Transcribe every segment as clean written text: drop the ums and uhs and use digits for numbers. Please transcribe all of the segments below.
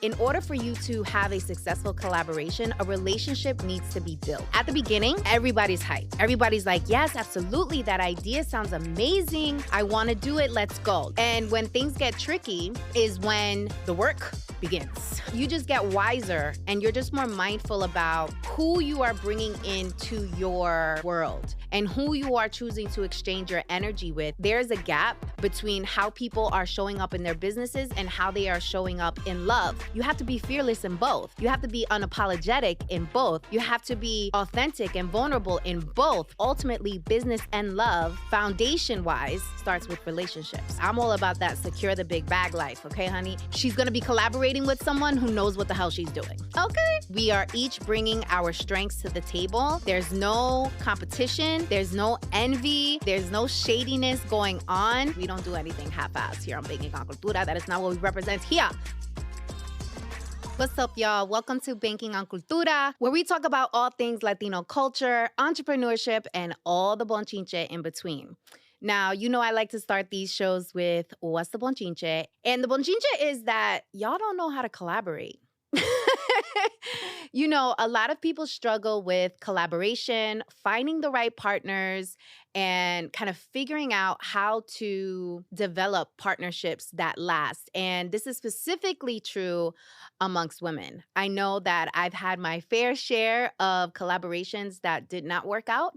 In order for you to have a successful collaboration, a relationship needs to be built. At the beginning, everybody's hyped. Everybody's like, yes, absolutely. That idea sounds amazing. I want to do it. Let's go. And when things get tricky is when the work begins. You just get wiser and you're just more mindful about who you are bringing into your world and who you are choosing to exchange your energy with. There's a gap between how people are showing up in their businesses and how they are showing up in love. You have to be fearless in both. You have to be unapologetic in both. You have to be authentic and vulnerable in both. Ultimately, business and love, foundation-wise, starts with relationships. I'm all about that secure the big bag life, okay, honey? She's gonna be collaborating with someone who knows what the hell she's doing, okay? We are each bringing our strengths to the table. There's no competition. There's no envy. There's no shadiness going on. We don't do anything half-assed here on Banking con Cultura. That is not what we represent here. What's up, y'all? Welcome to Banking on Cultura, where we talk about all things Latino culture, entrepreneurship, and all the bonchinche in between. Now, you know I like to start these shows with what's the bonchinche? And the bonchinche is that y'all don't know how to collaborate. You know, a lot of people struggle with collaboration, finding the right partners, and kind of figuring out how to develop partnerships that last. And this is specifically true amongst women. I know that I've had my fair share of collaborations that did not work out.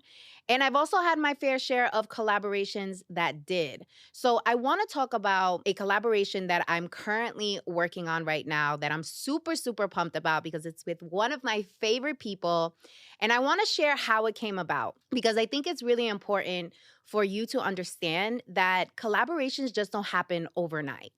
And I've also had my fair share of collaborations that did. So I want to talk about a collaboration that I'm currently working on right now that I'm super, super pumped about because it's with one of my favorite people. And I want to share how it came about because I think it's really important for you to understand that collaborations just don't happen overnight.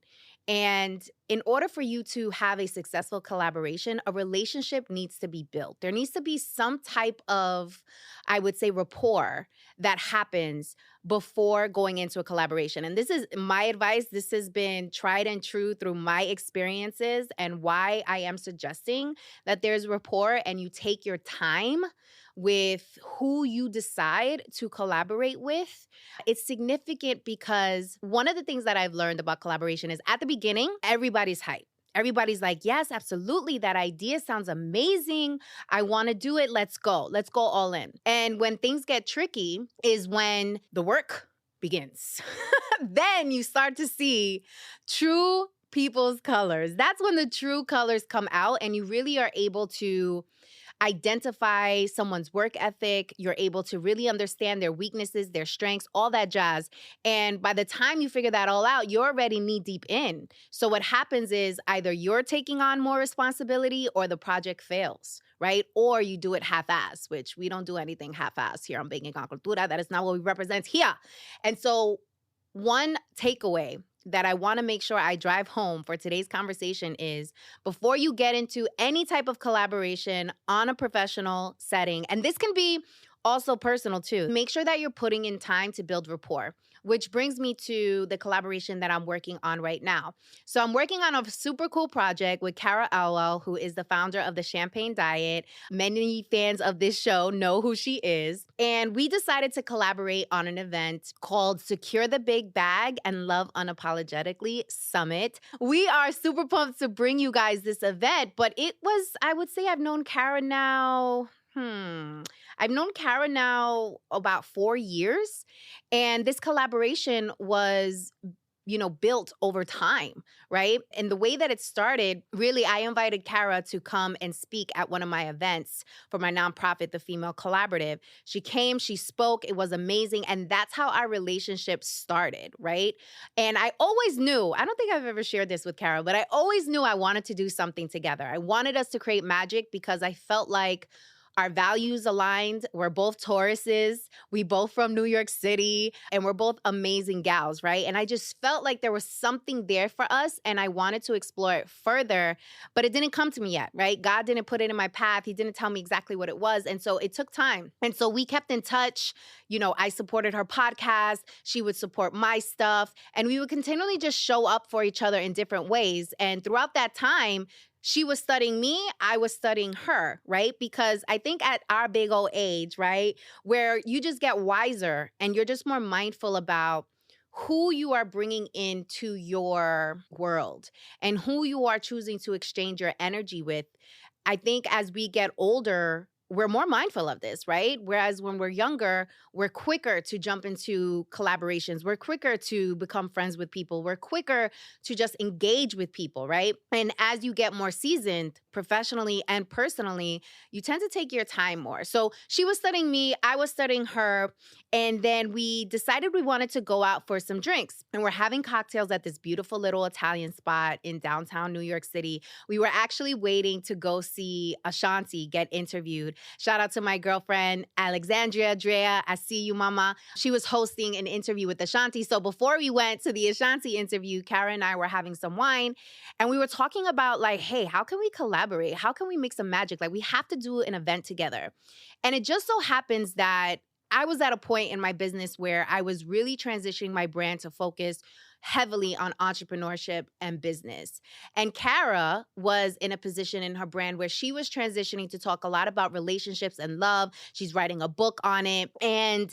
And in order for you to have a successful collaboration, a relationship needs to be built. There needs to be some type of, I would say, rapport that happens before going into a collaboration. And this is my advice. This has been tried and true through my experiences and why I am suggesting that there's rapport and you take your time with who you decide to collaborate with. It's significant because one of the things that I've learned about collaboration is at the beginning, everybody's hyped. Everybody's like, yes, absolutely. That idea sounds amazing. I want to do it. Let's go. Let's go all in. And when things get tricky is when the work begins. Then you start to see true people's colors. That's when the true colors come out and you really are able to identify someone's work ethic. You're able to really understand their weaknesses, their strengths, all that jazz. And by the time you figure that all out, you're already knee deep in. So what happens is either you're taking on more responsibility or the project fails, right? Or you do it half-ass, which we don't do anything half-ass here on Banking con Cultura. That is not what we represent here. And so one takeaway that I want to make sure I drive home for today's conversation is before you get into any type of collaboration on a professional setting, and this can be also personal too, make sure that you're putting in time to build rapport, which brings me to the collaboration that I'm working on right now. So I'm working on a super cool project with Cara Alwill, who is the founder of the Champagne Diet. Many fans of this show know who she is. And we decided to collaborate on an event called Secure the Big Bag and Love Unapologetically Summit. We are super pumped to bring you guys this event, but it was, I would say I've known Cara now... I've known Cara now about 4 years, and this collaboration was, built over time, right? And the way that it started, really, I invited Cara to come and speak at one of my events for my nonprofit, The Female Collaborative. She came, she spoke, it was amazing, and that's how our relationship started, right? And I always knew, I don't think I've ever shared this with Cara, but I always knew I wanted to do something together. I wanted us to create magic because I felt like our values aligned. We're both Tauruses. We both from New York City, and we're both amazing gals, right? And I just felt like there was something there for us, and I wanted to explore it further, but it didn't come to me yet, right? God didn't put it in my path. He didn't tell me exactly what it was, and so it took time. And so we kept in touch. I supported her podcast. She would support my stuff, and we would continually just show up for each other in different ways. And throughout that time, she was studying me, I was studying her, right? Because I think at our big old age, right, where you just get wiser and you're just more mindful about who you are bringing into your world and who you are choosing to exchange your energy with. I think as we get older, we're more mindful of this, right? Whereas when we're younger, we're quicker to jump into collaborations. We're quicker to become friends with people. We're quicker to just engage with people, right? And as you get more seasoned professionally and personally, you tend to take your time more. So she was studying me, I was studying her. And then we decided we wanted to go out for some drinks. And we're having cocktails at this beautiful little Italian spot in downtown New York City. We were actually waiting to go see Ashanti get interviewed. Shout out to my girlfriend, Alexandria Drea. I see you, mama. She was hosting an interview with Ashanti. So before we went to the Ashanti interview, Cara and I were having some wine and we were talking about like, hey, how can we collaborate? How can we make some magic? Like we have to do an event together. And it just so happens that I was at a point in my business where I was really transitioning my brand to focus heavily on entrepreneurship and business. And Cara was in a position in her brand where she was transitioning to talk a lot about relationships and love. She's writing a book on it. And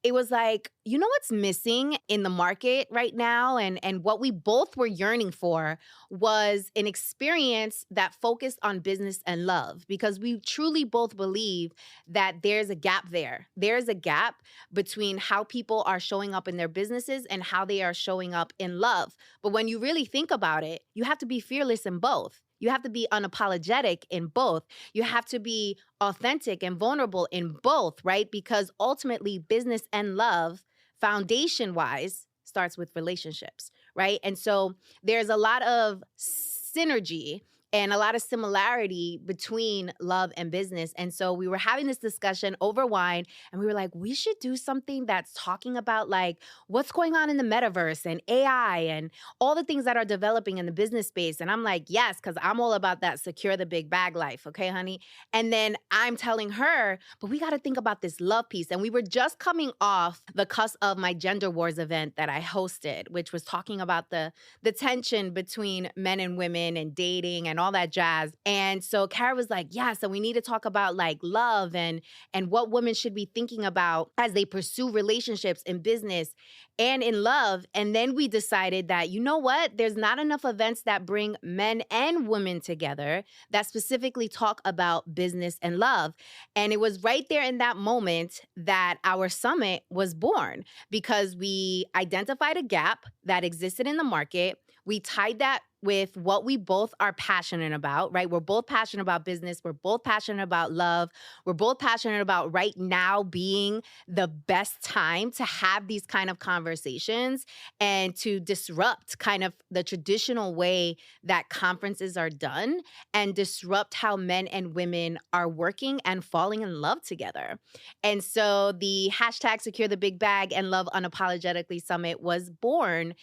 it was like, you know what's missing in the market right now? And what we both were yearning for was an experience that focused on business and love, because we truly both believe that there's a gap there. There's a gap between how people are showing up in their businesses and how they are showing up in love. But when you really think about it, you have to be fearless in both. You have to be unapologetic in both. You have to be authentic and vulnerable in both, right? Because ultimately, business and love, foundation-wise, starts with relationships, right? And so there's a lot of synergy and a lot of similarity between love and business. And so we were having this discussion over wine, and we were like, we should do something that's talking about like what's going on in the metaverse and AI and all the things that are developing in the business space. And I'm like, yes, because I'm all about that secure the big bag life. Okay, honey. And then I'm telling her, but we got to think about this love piece. And we were just coming off the cusp of my gender wars event that I hosted, which was talking about the tension between men and women and dating and all that jazz. And so Cara was like, yeah, so we need to talk about like love and what women should be thinking about as they pursue relationships in business and in love. And then we decided that, you know what? There's not enough events that bring men and women together that specifically talk about business and love. And it was right there in that moment that our summit was born, because we identified a gap that existed in the market. We tied that with what we both are passionate about, right? We're both passionate about business. We're both passionate about love. We're both passionate about right now being the best time to have these kind of conversations and to disrupt kind of the traditional way that conferences are done and disrupt how men and women are working and falling in love together. And so the hashtag Secure the Big Bag and Love Unapologetically Summit was born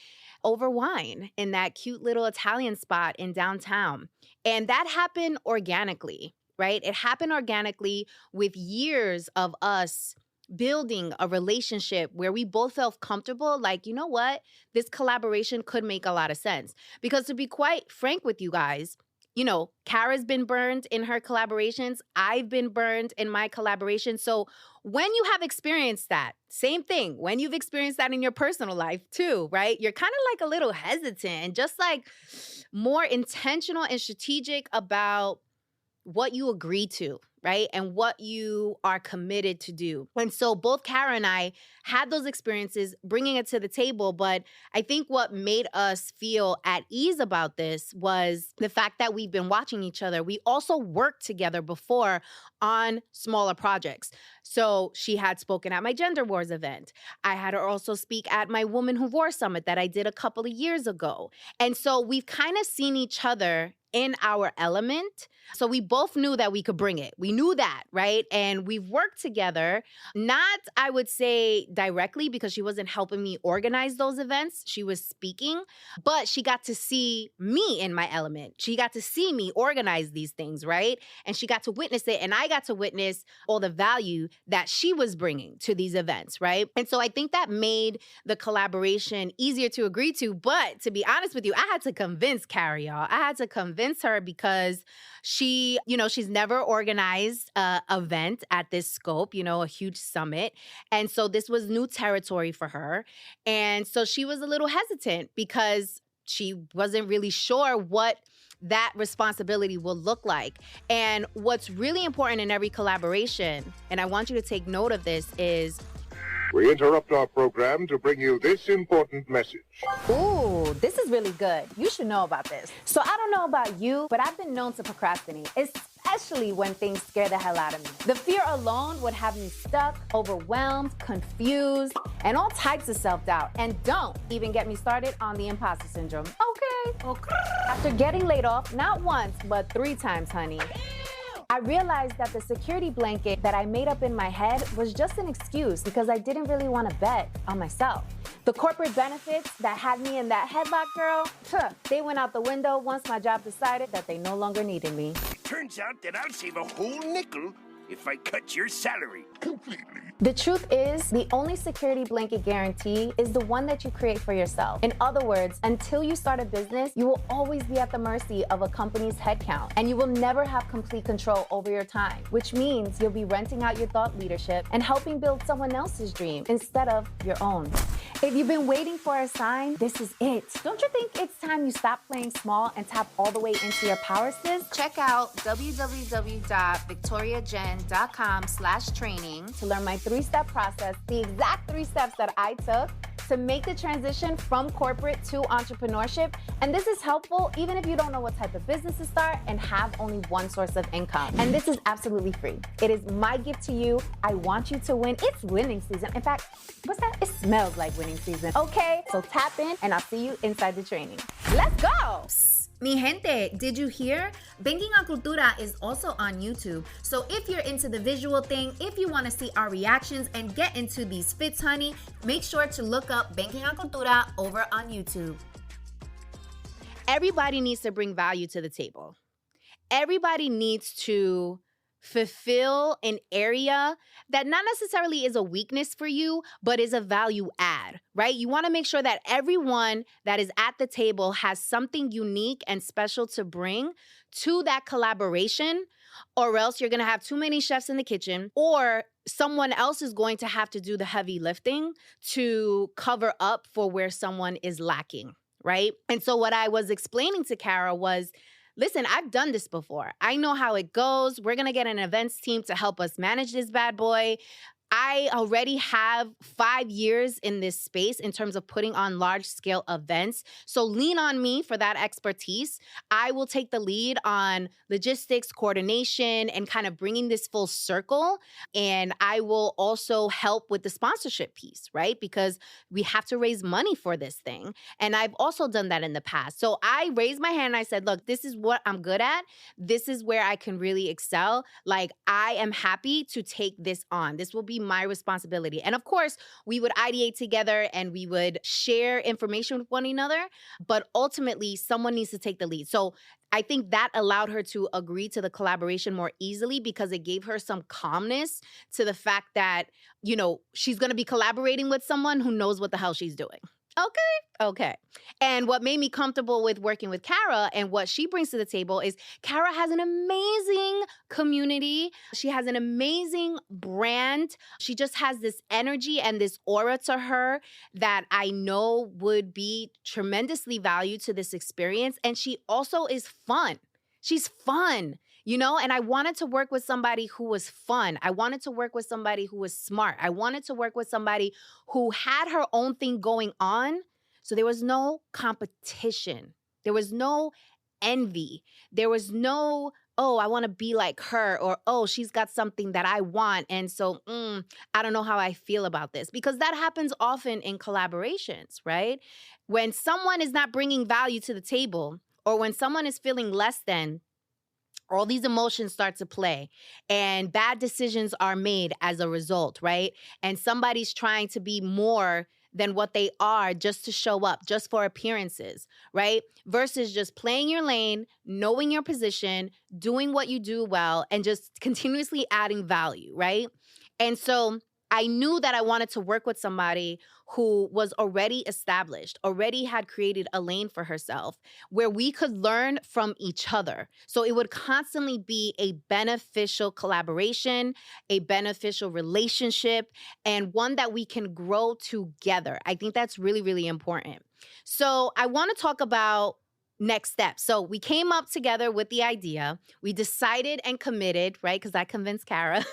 over wine in that cute little Italian spot in downtown. And that happened organically, right? It happened organically with years of us building a relationship where we both felt comfortable, like, you know what? This collaboration could make a lot of sense. Because to be quite frank with you guys, you know, Cara's been burned in her collaborations. I've been burned in my collaboration. So when you have experienced that, same thing, when you've experienced that in your personal life too, right? You're kind of like a little hesitant and just like more intentional and strategic about what you agree to, right? And what you are committed to do. And so both Cara and I had those experiences bringing it to the table. But I think what made us feel at ease about this was the fact that we've been watching each other. We also worked together before on smaller projects. So she had spoken at my Gender Wars event. I had her also speak at my Woman Who Wore Summit that I did a couple of years ago. And so we've kind of seen each other in our element. So we both knew that we could bring it. We knew that, right? And we've worked together, not, I would say, directly, because she wasn't helping me organize those events. She was speaking, but she got to see me in my element. She got to see me organize these things, right? And she got to witness it. And I got to witness all the value that she was bringing to these events, right? And so I think that made the collaboration easier to agree to. But to be honest with you, I had to convince Cara, y'all. I had to convince convince her because she's never organized a event at this scope, a huge summit. And so this was new territory for her. And so she was a little hesitant because she wasn't really sure what that responsibility will look like. And what's really important in every collaboration, and I want you to take note of this, is we interrupt our program to bring you this important message. ooh, this is really good. You should know about this. So I don't know about you, but I've been known to procrastinate, especially when things scare the hell out of me. The fear alone would have me stuck, overwhelmed, confused, and all types of self-doubt. And don't even get me started on the imposter syndrome. Okay. After getting laid off, not once, but 3 times, honey, I realized that the security blanket that I made up in my head was just an excuse because I didn't really want to bet on myself. The corporate benefits that had me in that headlock, girl, they went out the window once my job decided that they no longer needed me. Turns out that I'll save a whole nickel if I cut your salary completely. The truth is, the only security blanket guarantee is the one that you create for yourself. In other words, until you start a business, you will always be at the mercy of a company's headcount, and you will never have complete control over your time, which means you'll be renting out your thought leadership and helping build someone else's dream instead of your own. If you've been waiting for a sign, this is it. Don't you think it's time you stop playing small and tap all the way into your power, sis? Check out www.victoriajen.com/training to learn my 3-step process, the exact 3 steps that I took to make the transition from corporate to entrepreneurship. And this is helpful even if you don't know what type of business to start and have only one source of income. And this is absolutely free. It is my gift to you. I want you to win. It's winning season. In fact, what's that? It smells like winning season. Okay, so tap in and I'll see you inside the training. Let's go. Mi gente, did you hear? Banking on Cultura is also on YouTube. So if you're into the visual thing, if you want to see our reactions and get into these fits, honey, make sure to look up Banking on Cultura over on YouTube. Everybody needs to bring value to the table. Everybody needs to fulfill an area that not necessarily is a weakness for you, but is a value add, right? You want to make sure that everyone that is at the table has something unique and special to bring to that collaboration, or else you're going to have too many chefs in the kitchen, or someone else is going to have to do the heavy lifting to cover up for where someone is lacking, right? And so what I was explaining to Cara was, listen, I've done this before. I know how it goes. We're going to get an events team to help us manage this bad boy. I already have 5 years in this space in terms of putting on large-scale events. So lean on me for that expertise. I will take the lead on logistics, coordination, and kind of bringing this full circle. And I will also help with the sponsorship piece, right? Because we have to raise money for this thing. And I've also done that in the past. So I raised my hand and I said, look, this is what I'm good at. This is where I can really excel. Like, I am happy to take this on. This will be my responsibility. And of course, we would ideate together and we would share information with one another, but ultimately someone needs to take the lead. So I think that allowed her to agree to the collaboration more easily because it gave her some calmness to the fact that, she's going to be collaborating with someone who knows what the hell she's doing. Okay. And what made me comfortable with working with Cara and what she brings to the table is Cara has an amazing community. She has an amazing brand. She just has this energy and this aura to her that I know would be tremendously valued to this experience. And she also is fun. She's fun. And I wanted to work with somebody who was fun. I wanted to work with somebody who was smart. I wanted to work with somebody who had her own thing going on. So there was no competition. There was no envy. There was no, oh, I want to be like her, or, oh, she's got something that I want. And so I don't know how I feel about this, because that happens often in collaborations, right? When someone is not bringing value to the table, or when someone is feeling less than, all these emotions start to play and bad decisions are made as a result, right? And somebody's trying to be more than what they are just to show up, just for appearances, right? Versus just playing your lane, knowing your position, doing what you do well, and just continuously adding value, right? And so I knew that I wanted to work with somebody who was already established, already had created a lane for herself where we could learn from each other. So it would constantly be a beneficial collaboration, a beneficial relationship, and one that we can grow together. I think that's really, really important. So I want to talk about next steps. So we came up together with the idea. We decided and committed, right? Because I convinced Cara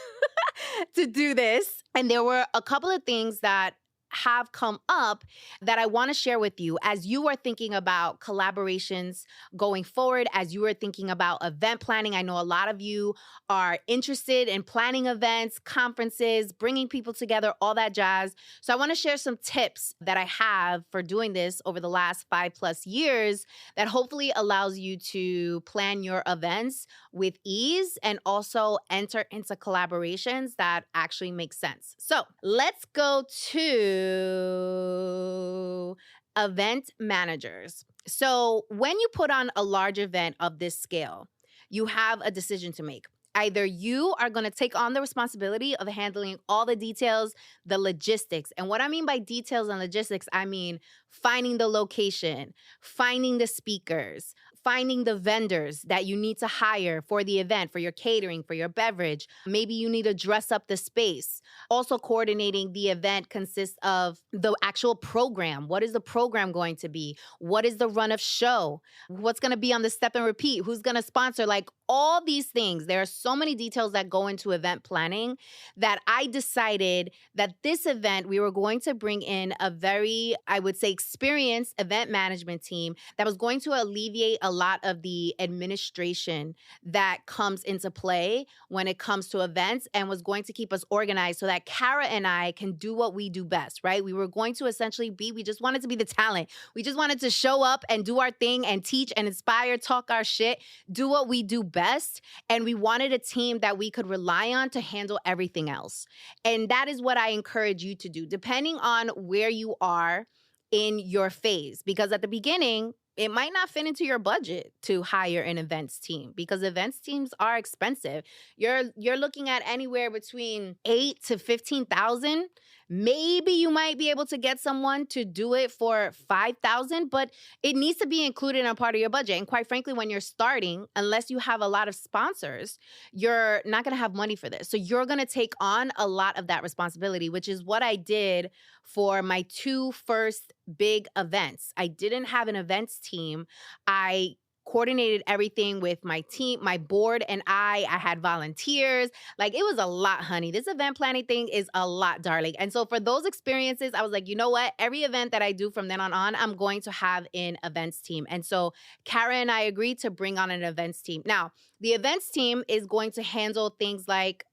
to do this. And there were a couple of things that have come up that I want to share with you as you are thinking about collaborations going forward, as you are thinking about event planning. I know a lot of you are interested in planning events, conferences, bringing people together, all that jazz. So I want to share some tips that I have for doing this over the last 5+ years that hopefully allows you to plan your events with ease and also enter into collaborations that actually make sense. So let's go to event managers. So when you put on a large event of this scale, you have a decision to make. Either you are going to take on the responsibility of handling all the details, the logistics. And what I mean by details and logistics, I mean finding the location, finding the speakers, finding the vendors that you need to hire for the event, for your catering, for your beverage. Maybe you need to dress up the space. Also coordinating the event consists of the actual program. What is the program going to be? What is the run of show? What's going to be on the step and repeat? Who's going to sponsor? Like all these things. There are so many details that go into event planning that I decided that this event, we were going to bring in a very, I would say, experienced event management team that was going to alleviate a lot of the administration that comes into play when it comes to events and was going to keep us organized so that Cara and I can do what we do best, right? We were going to essentially we just wanted to be the talent. We just wanted to show up and do our thing and teach and inspire, talk our shit, do what we do best. And we wanted a team that we could rely on to handle everything else. And that is what I encourage you to do, depending on where you are in your phase. Because at the beginning, it might not fit into your budget to hire an events team because events teams are expensive. You're looking at anywhere between 8 to 15,000. Maybe you might be able to get someone to do it for 5,000, but it needs to be included in a part of your budget. And quite frankly, when you're starting, unless you have a lot of sponsors, you're not going to have money for this. So you're going to take on a lot of that responsibility, which is what I did for my 2 first big events. I didn't have an events team. I coordinated everything with my team, my board, and I had volunteers. Like it was a lot, honey. This event planning thing is a lot, darling. And so for those experiences, I was like, you know what? Every event that I do from then on, I'm going to have an events team. And so Cara and I agreed to bring on an events team. Now, the events team is going to handle things like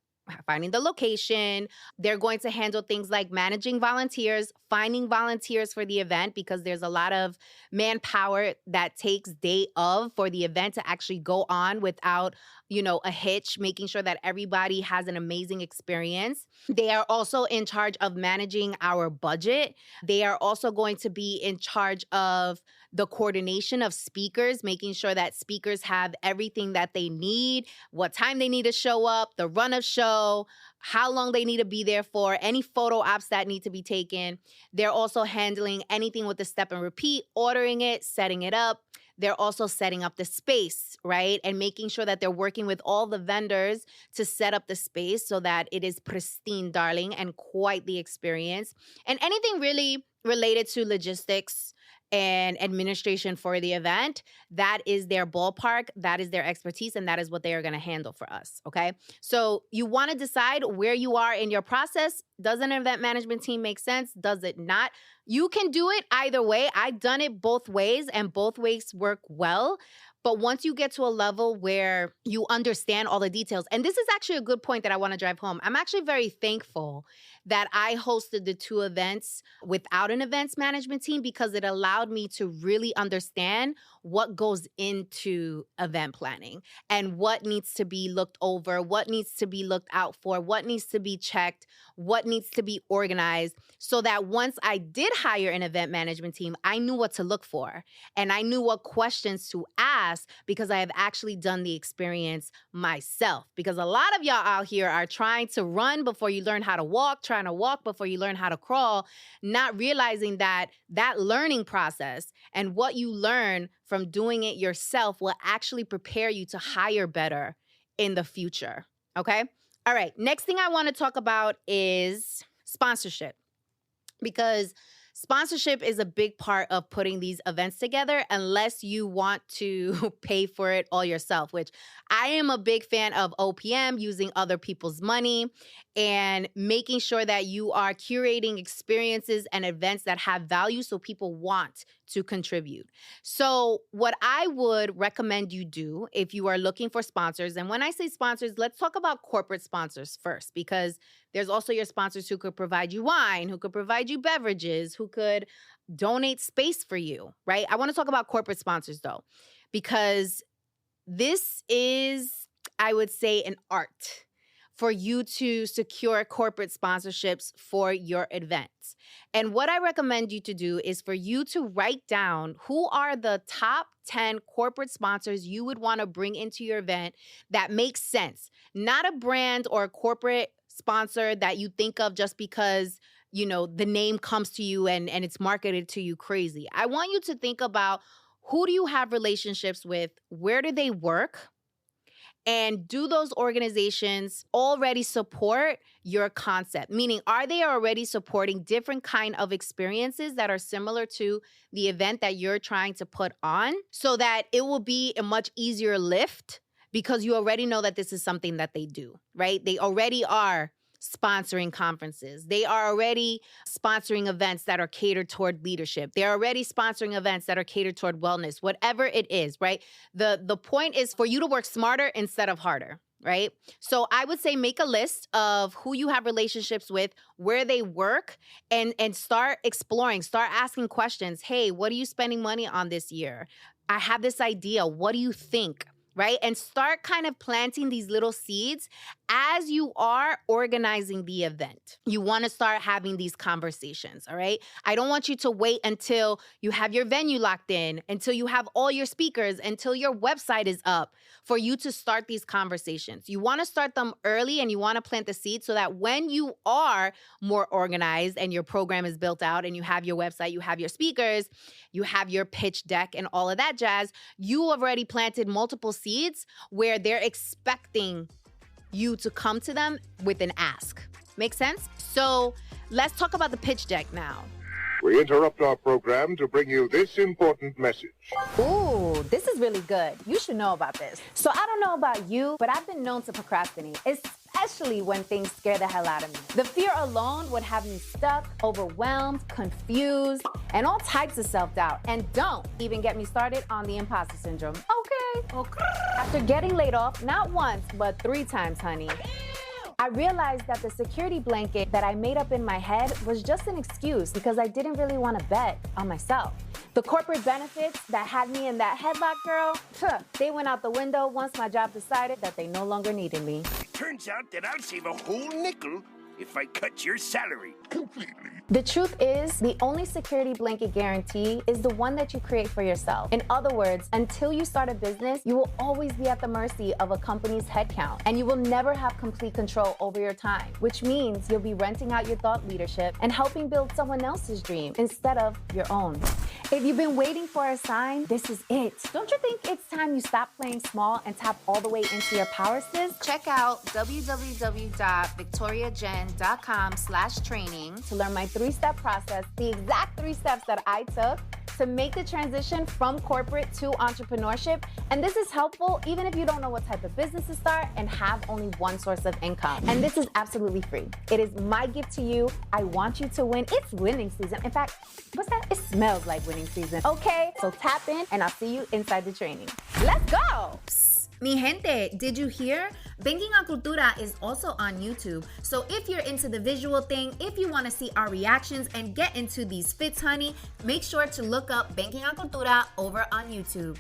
finding the location. They're going to handle things like managing volunteers, finding volunteers for the event, because there's a lot of manpower that takes day of for the event to actually go on without, a hitch, making sure that everybody has an amazing experience. They are also in charge of managing our budget. They are also going to be in charge of the coordination of speakers, making sure that speakers have everything that they need, what time they need to show up, the run of show, how long they need to be there for, any photo ops that need to be taken. They're also handling anything with the step and repeat, ordering it, setting it up. They're also setting up the space, right? And making sure that they're working with all the vendors to set up the space so that it is pristine, darling, and quite the experience. And anything really related to logistics and administration for the event, that is their ballpark, that is their expertise, and that is what they are going to handle for us, okay? So you want to decide where you are in your process. Does an event management team make sense? Does it not? You can do it either way. I've done it both ways, and both ways work well. But once you get to a level where you understand all the details, and this is actually a good point that I want to drive home. I'm actually very thankful that I hosted the 2 events without an events management team because it allowed me to really understand what goes into event planning and what needs to be looked over, what needs to be looked out for, what needs to be checked, what needs to be organized so that once I did hire an event management team, I knew what to look for and I knew what questions to ask because I have actually done the experience myself. Because a lot of y'all out here are trying to run before you learn how to walk, trying to walk before you learn how to crawl, not realizing that learning process and what you learn from doing it yourself will actually prepare you to hire better in the future. Okay? All right. Next thing I want to talk about is sponsorship, because sponsorship is a big part of putting these events together unless you want to pay for it all yourself, which I am a big fan of OPM, using other people's money and making sure that you are curating experiences and events that have value so people want to contribute. So what I would recommend you do if you are looking for sponsors, and when I say sponsors, let's talk about corporate sponsors first, because there's also your sponsors who could provide you wine, who could provide you beverages, who could donate space for you, right? I want to talk about corporate sponsors though, because this is, I would say, an art for you to secure corporate sponsorships for your events. And what I recommend you to do is for you to write down who are the top 10 corporate sponsors you would want to bring into your event that makes sense. Not a brand or a corporate sponsor that you think of just because, you know, the name comes to you and it's marketed to you crazy. I want you to think about, who do you have relationships with? Where do they work? And do those organizations already support your concept? Meaning, are they already supporting different kind of experiences that are similar to the event that you're trying to put on, so that it will be a much easier lift because you already know that this is something that they do, right? They already are sponsoring conferences. They are already sponsoring events that are catered toward leadership. They're already sponsoring events that are catered toward wellness, whatever it is, right? The point is for you to work smarter instead of harder, right? So I would say make a list of who you have relationships with, where they work, and start exploring, start asking questions. Hey, what are you spending money on this year? I have this idea. What do you think? Right? And start kind of planting these little seeds as you are organizing the event. You want to start having these conversations, all right? I don't want you to wait until you have your venue locked in, until you have all your speakers, until your website is up for you to start these conversations. You want to start them early and you want to plant the seeds so that when you are more organized and your program is built out and you have your website, you have your speakers, you have your pitch deck and all of that jazz, you have already planted multiple seeds where they're expecting you to come to them with an ask. Make sense? So let's talk about the pitch deck now. We interrupt our program to bring you this important message. Ooh, this is really good. You should know about this. So I don't know about you, but I've been known to procrastinate, especially when things scare the hell out of me. The fear alone would have me stuck, overwhelmed, confused, and all types of self-doubt. And don't even get me started on the imposter syndrome. Okay. After getting laid off, not once, but 3 times, honey, I realized that the security blanket that I made up in my head was just an excuse because I didn't really want to bet on myself. The corporate benefits that had me in that headlock, girl, they went out the window once my job decided that they no longer needed me. Turns out that I'll save a whole nickel if I cut your salary completely. The truth is, the only security blanket guarantee is the one that you create for yourself. In other words, until you start a business, you will always be at the mercy of a company's headcount, and you will never have complete control over your time, which means you'll be renting out your thought leadership and helping build someone else's dream instead of your own. If you've been waiting for a sign, this is it. Don't you think it's time you stop playing small and tap all the way into your power, sis? Check out www.victoriajen.com/training to learn my 3-step process, the exact 3 steps that I took to make the transition from corporate to entrepreneurship. And this is helpful even if you don't know what type of business to start and have only one source of income. And this is absolutely free. It is my gift to you. I want you to win. It's winning season. In fact, what's that? It smells like winning season. Okay, so tap in and I'll see you inside the training. Let's go. Mi gente, did you hear? Banking on Cultura is also on YouTube. So if you're into the visual thing, if you want to see our reactions and get into these fits, honey, make sure to look up Banking on Cultura over on YouTube.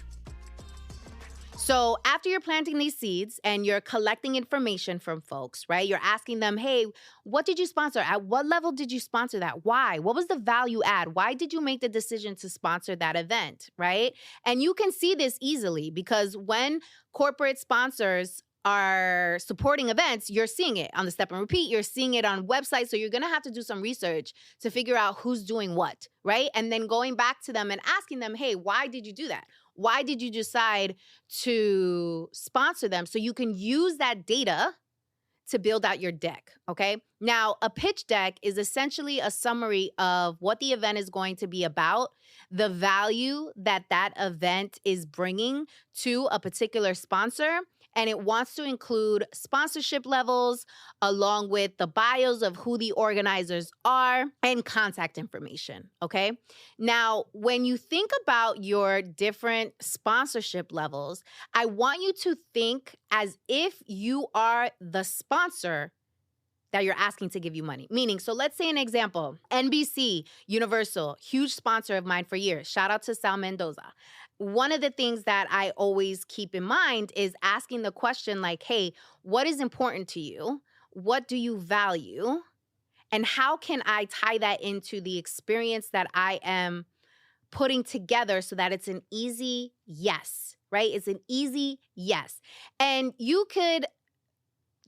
So after you're planting these seeds and you're collecting information from folks, right? You're asking them, hey, what did you sponsor? At what level did you sponsor that? Why? What was the value add? Why did you make the decision to sponsor that event, right? And you can see this easily because when corporate sponsors are supporting events, you're seeing it on the step and repeat, you're seeing it on websites. So you're going to have to do some research to figure out who's doing what, right? And then going back to them and asking them, hey, why did you do that? Why did you decide to sponsor them? So you can use that data to build out your deck, okay? Now, a pitch deck is essentially a summary of what the event is going to be about, the value that that event is bringing to a particular sponsor, and it wants to include sponsorship levels along with the bios of who the organizers are and contact information, okay? Now, when you think about your different sponsorship levels, I want you to think as if you are the sponsor that you're asking to give you money. Meaning, so let's say an example, NBC, Universal, huge sponsor of mine for years. Shout out to Sal Mendoza. One of the things that I always keep in mind is asking the question like, hey, what is important to you? What do you value? And how can I tie that into the experience that I am putting together so that it's an easy yes, right? It's an easy yes. And you could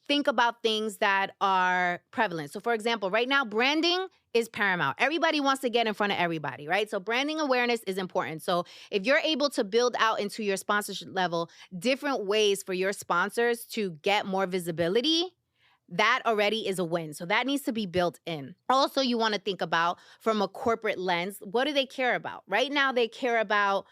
think about things that are prevalent. So for example, right now, branding is paramount. Everybody wants to get in front of everybody, right? So branding awareness is important. So if you're able to build out into your sponsorship level different ways for your sponsors to get more visibility, that already is a win. So that needs to be built in. Also, you want to think about from a corporate lens, what do they care about? Right now, they care about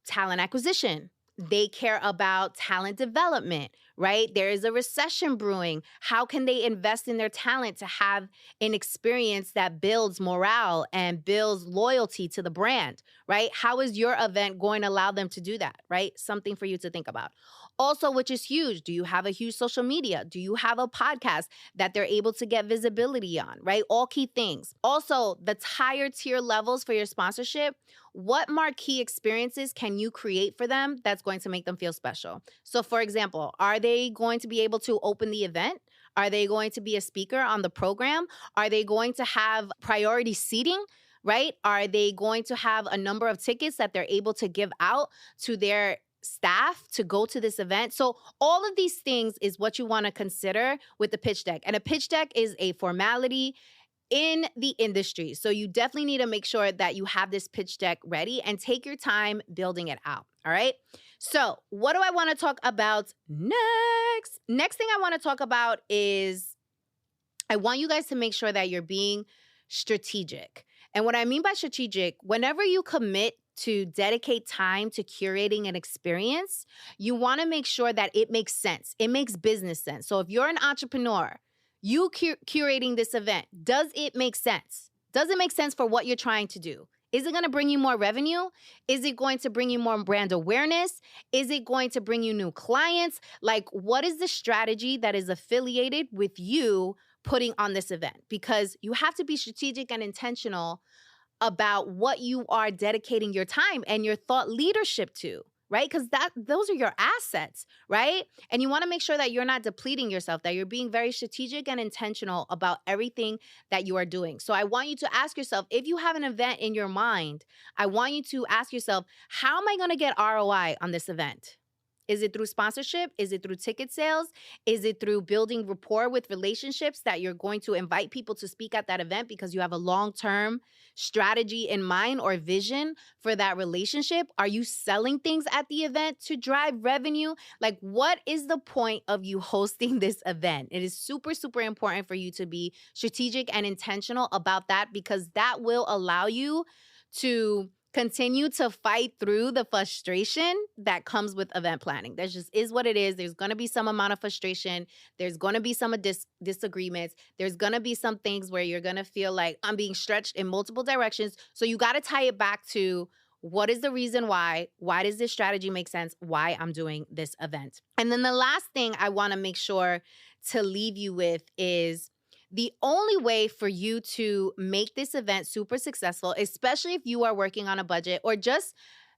talent acquisition. They care about talent development, right? There is a recession brewing. How can they invest in their talent to have an experience that builds morale and builds loyalty to the brand, right? How is your event going to allow them to do that, right? Something for you to think about. Also, which is huge, do you have a huge social media? Do you have a podcast that they're able to get visibility on, right? All key things. Also, the higher tier levels for your sponsorship, what marquee experiences can you create for them that's going to make them feel special? So for example, are they going to be able to open the event? Are they going to be a speaker on the program? Are they going to have priority seating? Right? Are they going to have a number of tickets that they're able to give out to their staff to go to this event? So all of these things is what you want to consider with the pitch deck. And a pitch deck is a formality in the industry. So you definitely need to make sure that you have this pitch deck ready and take your time building it out. All right. So what do I want to talk about next? Next thing I want to talk about is I want you guys to make sure that you're being strategic. And what I mean by strategic, whenever you commit to dedicate time to curating an experience, you want to make sure that it makes sense. It makes business sense. So if you're an entrepreneur, you curating this event, does it make sense? Does it make sense for what you're trying to do? Is it going to bring you more revenue? Is it going to bring you more brand awareness? Is it going to bring you new clients? Like, what is the strategy that is affiliated with you putting on this event? Because you have to be strategic and intentional about what you are dedicating your time and your thought leadership to, right? Because those are your assets, right? And you want to make sure that you're not depleting yourself, that you're being very strategic and intentional about everything that you are doing. So I want you to ask yourself, if you have an event in your mind, I want you to ask yourself, how am I going to get ROI on this event? Is it through sponsorship? Is it through ticket sales? Is it through building rapport with relationships that you're going to invite people to speak at that event because you have a long-term strategy in mind or vision for that relationship? Are you selling things at the event to drive revenue? Like, what is the point of you hosting this event? It is super, super important for you to be strategic and intentional about that, because that will allow you to continue to fight through the frustration that comes with event planning. That just is what it is. There's going to be some amount of frustration. There's going to be some disagreements. There's going to be some things where you're going to feel like I'm being stretched in multiple directions. So you got to tie it back to, what is the reason why? Why does this strategy make sense? Why I'm doing this event? And then the last thing I want to make sure to leave you with is, the only way for you to make this event super successful, especially if you are working on a budget or just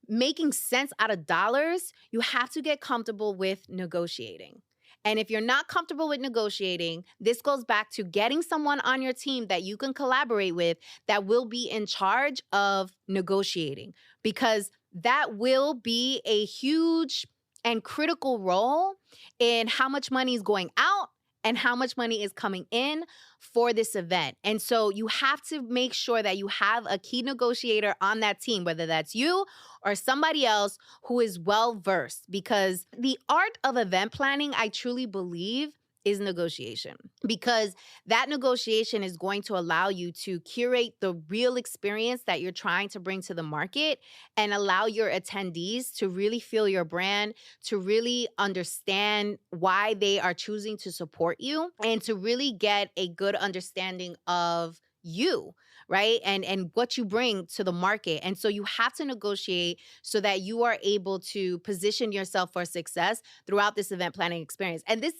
making sense out of dollars, you have to get comfortable with negotiating. And if you're not comfortable with negotiating, this goes back to getting someone on your team that you can collaborate with that will be in charge of negotiating, because that will be a huge and critical role in how much money is going out and how much money is coming in for this event. And so you have to make sure that you have a key negotiator on that team, whether that's you or somebody else who is well-versed, because the art of event planning, I truly believe, is negotiation, because that negotiation is going to allow you to curate the real experience that you're trying to bring to the market and allow your attendees to really feel your brand, to really understand why they are choosing to support you, and to really get a good understanding of you, right? And what you bring to the market. And so you have to negotiate so that you are able to position yourself for success throughout this event planning experience. And this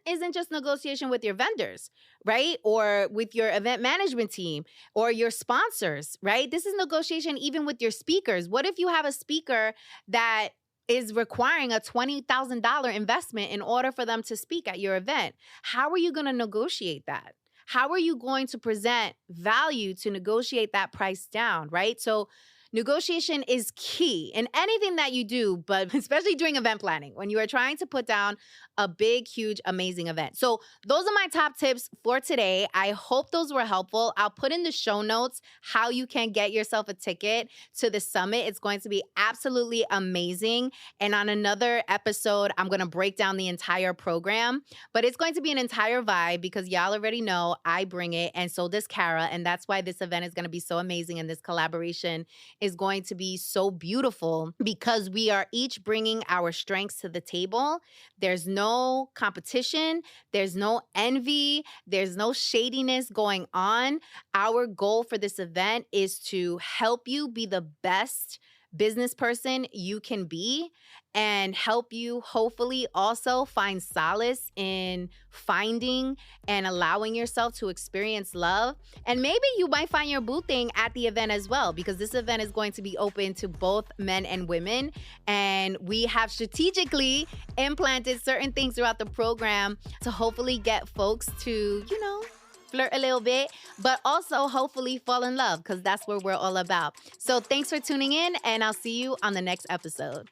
isn't just negotiation with your vendors, right? Or with your event management team or your sponsors, right? This is negotiation even with your speakers. What if you have a speaker that is requiring a $20,000 investment in order for them to speak at your event? How are you going to negotiate that? How are you going to present value to negotiate that price down, right? So negotiation is key in anything that you do, but especially during event planning, when you are trying to put down a big, huge, amazing event. So those are my top tips for today. I hope those were helpful. I'll put in the show notes how you can get yourself a ticket to the summit. It's going to be absolutely amazing. And on another episode, I'm going to break down the entire program, but it's going to be an entire vibe because y'all already know I bring it, and so does Cara. And that's why this event is going to be so amazing, and this collaboration is going to be so beautiful because we are each bringing our strengths to the table. There's no competition. There's no envy. There's no shadiness going on. Our goal for this event is to help you be the best business person you can be and help you hopefully also find solace in finding and allowing yourself to experience love. And maybe you might find your boo thing at the event as well, because this event is going to be open to both men and women. And we have strategically implanted certain things throughout the program to hopefully get folks to, flirt a little bit, but also hopefully fall in love, because that's what we're all about. So thanks for tuning in, and I'll see you on the next episode.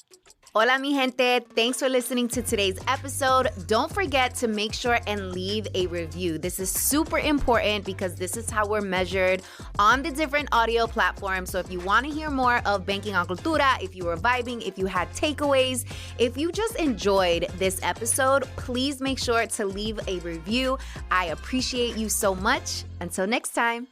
Hola, mi gente. Thanks for listening to today's episode. Don't forget to make sure and leave a review. This is super important because this is how we're measured on the different audio platforms. So if you want to hear more of Banking on Cultura, if you were vibing, if you had takeaways, if you just enjoyed this episode, please make sure to leave a review. I appreciate you so much. Until next time.